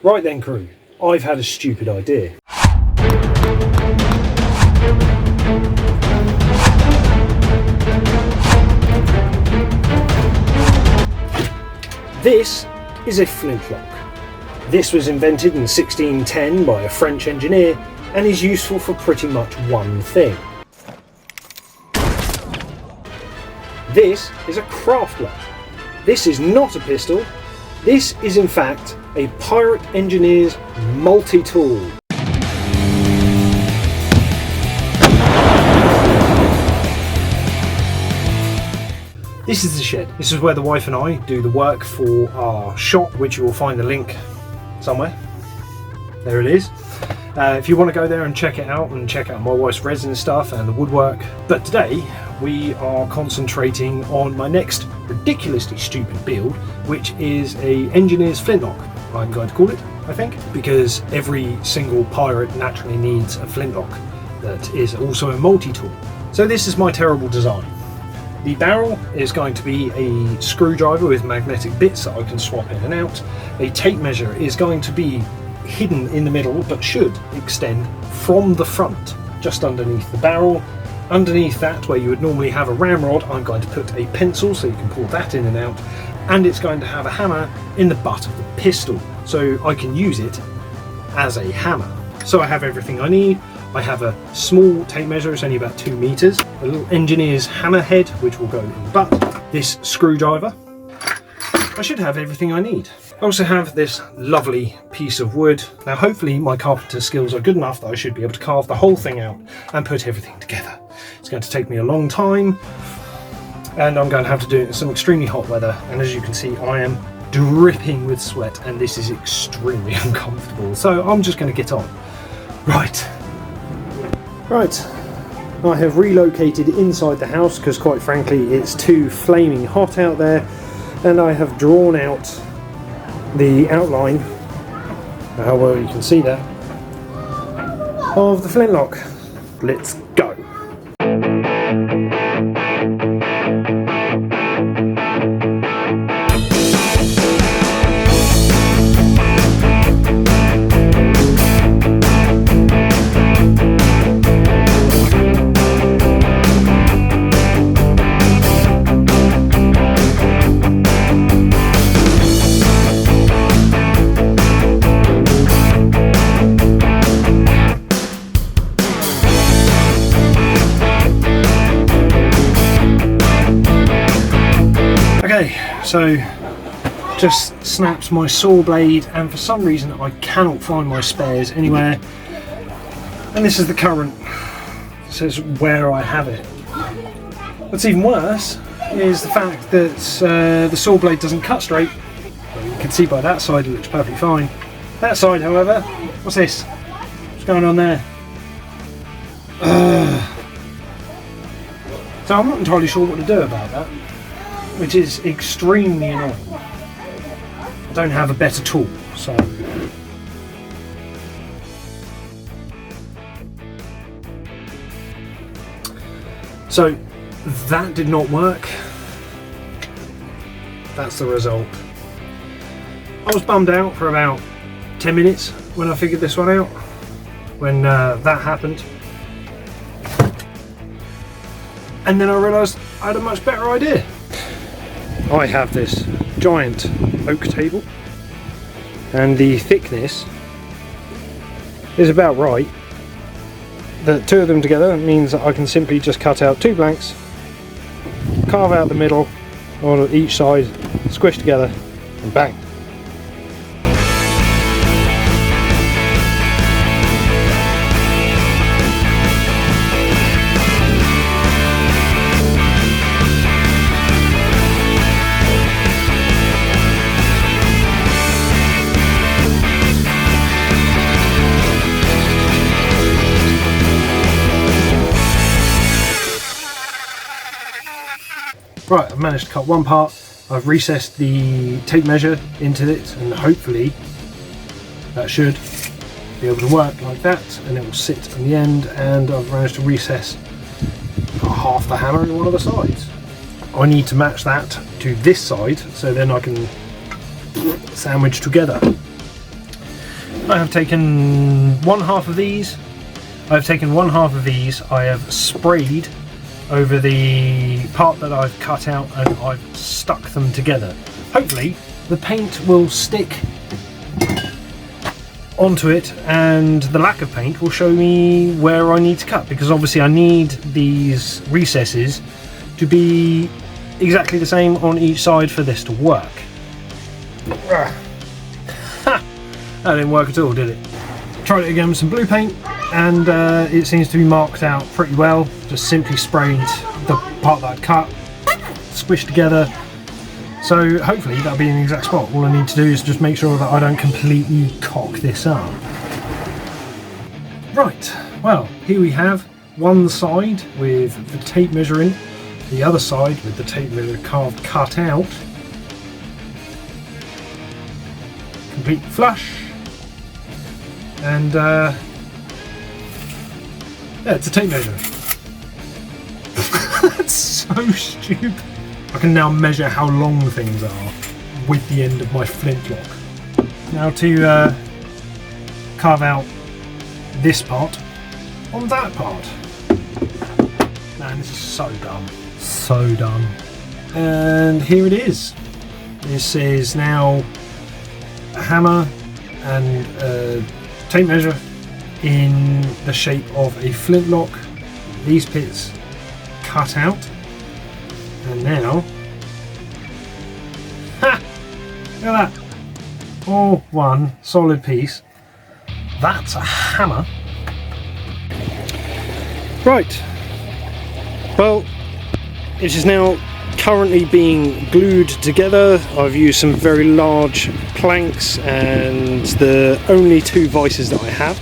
Right then crew, I've had a stupid idea. This is a flintlock. This was invented in 1610 by a French engineer and is useful for pretty much one thing. This is a craft lock. This is not a pistol. This is in fact a pirate engineer's multi-tool. This is the shed. This is where the wife and I do the work for our shop, which you will find the link somewhere. There it is. If you want to go there and check it out and check out my wife's resin stuff and the woodwork. But today we are concentrating on my next ridiculously stupid build, which is a engineer's flintlock, I'm going to call it, I think, because every single pirate naturally needs a flintlock that is also a multi-tool. So this is my terrible design. The barrel is going to be a screwdriver with magnetic bits that I can swap in and out. A tape measure is going to be hidden in the middle but should extend from the front just underneath the barrel. Underneath that, where you would normally have a ramrod, I'm going to put a pencil so you can pull that in and out, and it's going to have a hammer in the butt of the pistol so I can use it as a hammer. So I have everything I need. I have a small tape measure, it's only about 2 meters, a little engineer's hammer head which will go in the butt, this screwdriver. I should have everything I need. I also have this lovely piece of wood. Now hopefully my carpenter skills are good enough that I should be able to carve the whole thing out and put everything together. It's going to take me a long time and I'm going to have to do it in some extremely hot weather, and as you can see I am dripping with sweat and this is extremely uncomfortable, so I'm just going to get on. Right, I have relocated inside the house because quite frankly it's too flaming hot out there, and I have drawn out the outline, how well you can see that, of the flintlock. Let's go. So just snapped my saw blade, and for some reason I cannot find my spares anywhere, and this is the current. It says where I have it. What's even worse is the fact that the saw blade doesn't cut straight. You can see by that side it looks perfectly fine. That side however, what's this? What's going on there? So I'm not entirely sure what to do about that, which is extremely annoying. I don't have a better tool, so. So that did not work. That's the result. I was bummed out for about 10 minutes when I figured this one out, when that happened. And then I realised I had a much better idea. I have this giant oak table and the thickness is about right. The two of them together means that I can simply just cut out 2 blanks, carve out the middle on each side, squish together and bang. Right, I've managed to cut one part. I've recessed the tape measure into it, and hopefully that should be able to work like that, and it will sit on the end, and I've managed to recess half the hammer in one of the sides. I need to match that to this side so then I can sandwich together. I have taken one half of these. I have sprayed over the part that I've cut out and I've stuck them together. Hopefully the paint will stick onto it and the lack of paint will show me where I need to cut, because obviously I need these recesses to be exactly the same on each side for this to work. Ha! That didn't work at all, did it? Tried it again with some blue paint and it seems to be marked out pretty well. Just simply sprayed the part that I cut, squished together. So hopefully that'll be in the exact spot. All I need to do is just make sure that I don't completely cock this up. Right, well, here we have one side with the tape measure in, the other side with the tape measure carved cut out. Complete flush. And yeah, it's a tape measure. That's so stupid. I can now measure how long things are with the end of my flintlock. Now to carve out this part on that part. Man, this is so dumb. So dumb. And here it is. This is now a hammer and a tape measure in the shape of a flintlock. These bits cut out. And now, ha! Look at that! All one solid piece. That's a hammer. Right. Well, it is now currently being glued together. I've used some very large planks and the only two vices that I have.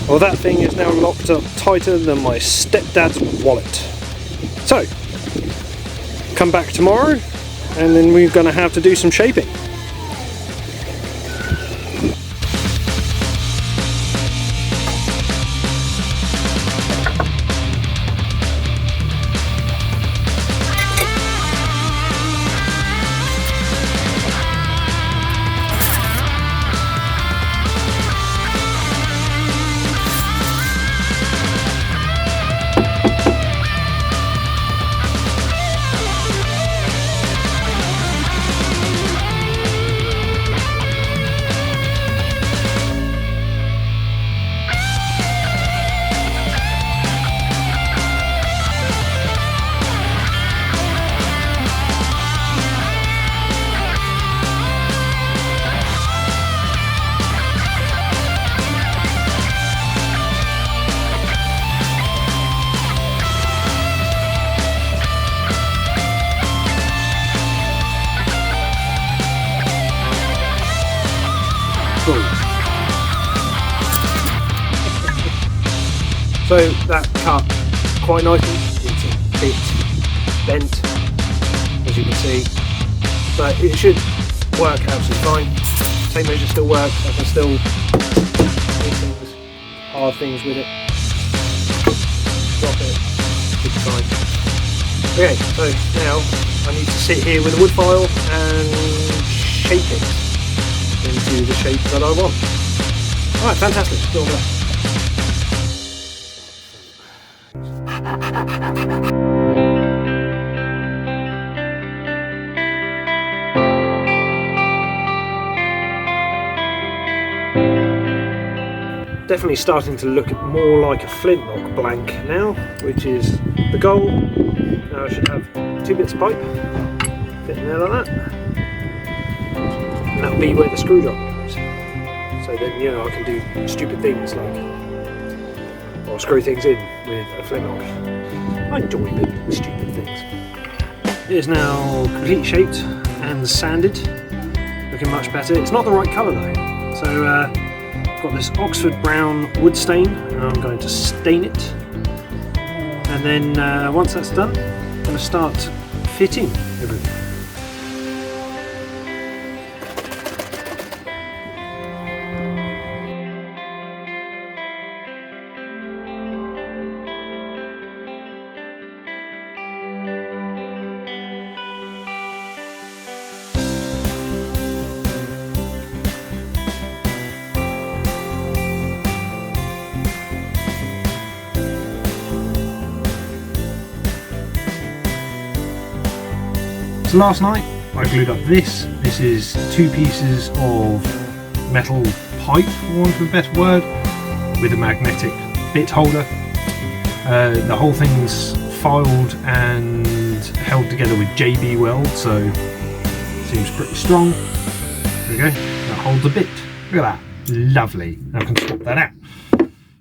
Well, that thing is now locked up tighter than my stepdad's wallet. So, come back tomorrow and then we're going to have to do some shaping. So that cut quite nicely. It's a bit bent, as you can see, but it should work absolutely fine. Tape measure still works. I can still do things, hard things with it. Drop it, should be fine. Okay, so now I need to sit here with a wood file and shape it into the shape that I want. Alright, fantastic. Still there. Definitely starting to look more like a flintlock blank now, which is the goal. Now I should have 2 bits of pipe fit in there like that, and that'll be where the screwdriver goes. So then, you know, I can do stupid things like, or screw things in with a flintlock. I enjoy doing stupid things. It is now completely shaped and sanded, looking much better. It's not the right colour though, so I've got this Oxford brown wood stain, and I'm going to stain it. And then once that's done, I'm going to start fitting everything. So last night I glued up this. This is 2 pieces of metal pipe, for want of a better word, with a magnetic bit holder. The whole thing's filed and held together with JB weld, so it seems pretty strong. There we go, that holds a bit. Look at that, lovely. Now I can swap that out.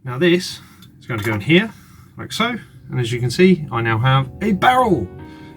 Now this is going to go in here, like so, and as you can see, I now have a barrel.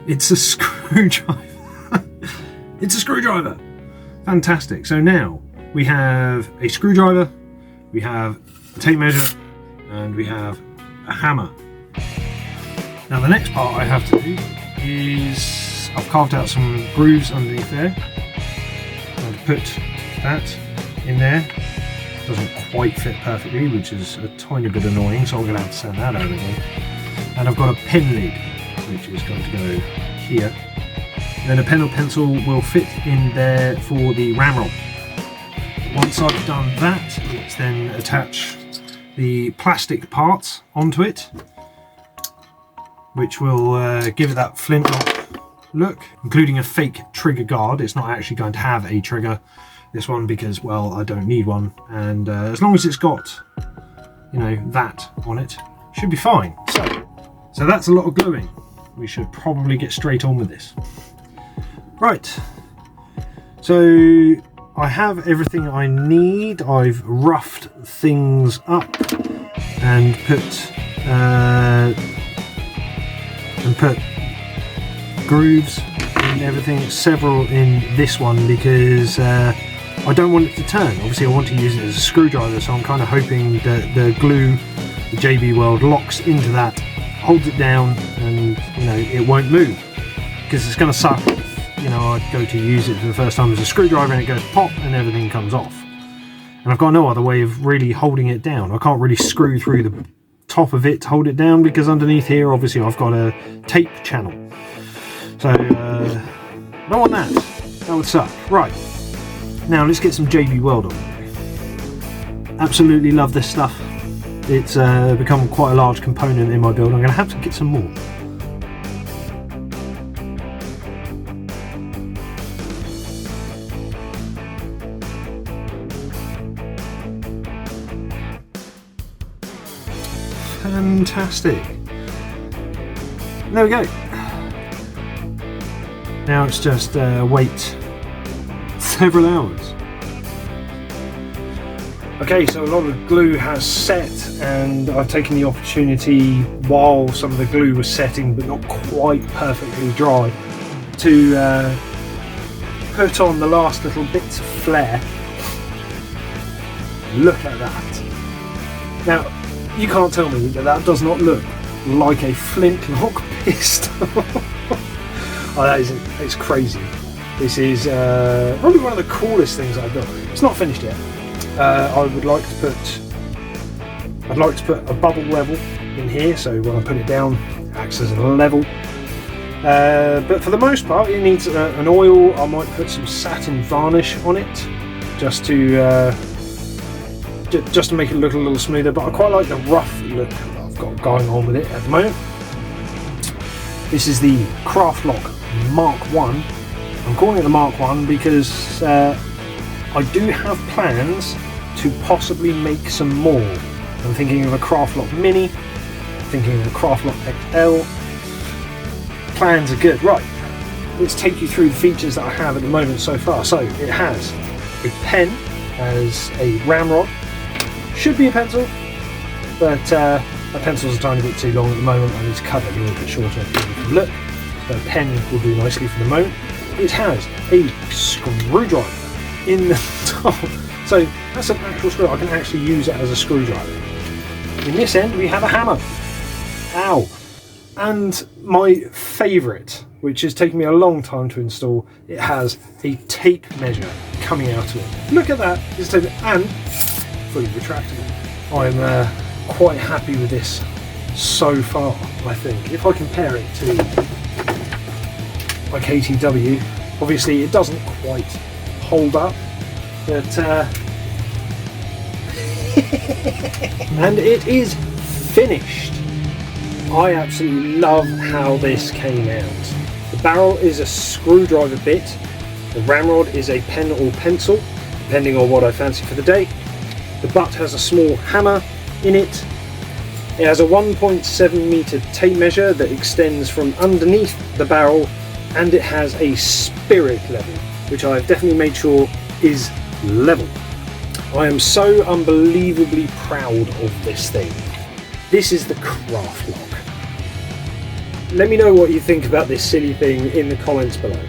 It's a screwdriver. It's a screwdriver. Fantastic. So now we have a screwdriver, we have a tape measure, and we have a hammer. Now the next part I have to do is I've carved out some grooves underneath there. I'm going to put that in there. Doesn't quite fit perfectly, which is a tiny bit annoying, so I'm going to have to sand that out again. And I've got a pen lid, which is going to go here. Then a pen or pencil will fit in there for the ramrod. Once I've done that, it's then attach the plastic parts onto it, which will give it that flintlock look, including a fake trigger guard. It's not actually going to have a trigger, this one, because, well, I don't need one, and as long as it's got, you know, that on it, should be fine. So that's a lot of gluing. We should probably get straight on with this. Right, so I have everything I need. I've roughed things up and put grooves and everything, several in this one, because I don't want it to turn. Obviously I want to use it as a screwdriver, so I'm kind of hoping that the glue, the JB weld, locks into that, holds it down, and you know, it won't move, because it's going to suck if, you know, I go to use it for the first time as a screwdriver and it goes pop and everything comes off. And I've got no other way of really holding it down. I can't really screw through the top of it to hold it down, because underneath here obviously I've got a tape channel. So I don't want that. That would suck. Right, now let's get some JB weld on. Absolutely love this stuff. It's become quite a large component in my build. I'm going to have to get some more. Fantastic. There we go. Now it's just wait several hours. Okay, so a lot of glue has set, and I've taken the opportunity while some of the glue was setting but not quite perfectly dry to put on the last little bits of flare. Look at that. Now, you can't tell me that that does not look like a flintlock pistol. Oh, that is, it's crazy. This is probably one of the coolest things I've done. It's not finished yet. I'd like to put a bubble level in here, so when I put it down, it acts as a level. But for the most part, it needs an oil. I might put some satin varnish on it, just to make it look a little smoother. But I quite like the rough look that I've got going on with it at the moment. This is the Flintlock Mark 1. I'm calling it the Mark 1 because I do have plans to possibly make some more. I'm thinking of a Flintlock Mini, thinking of a Flintlock XL. Plans are good. Right, let's take you through the features that I have at the moment so far. So it has a pen as a ramrod. Should be a pencil, but my pencil's a tiny bit too long at the moment. I need to cut it a little bit shorter so you can look. So a pen will do nicely for the moment. It has a screwdriver in the top. So that's an actual screw. I can actually use it as a screwdriver. In this end we have a hammer. Ow. And my favourite, which has taken me a long time to install, it has a tape measure coming out of it. Look at that. It's and fully retractable. I'm quite happy with this so far, I think. If I compare it to my KTW, obviously it doesn't quite hold up, but and it is finished. I absolutely love how this came out. The barrel is a screwdriver bit, the ramrod is a pen or pencil, depending on what I fancy for the day. The butt has a small hammer in it. It has a 1.7 meter tape measure that extends from underneath the barrel, and it has a spirit level, which I have definitely made sure is level. I am so unbelievably proud of this thing. This is the Craft Lock. Let me know what you think about this silly thing in the comments below.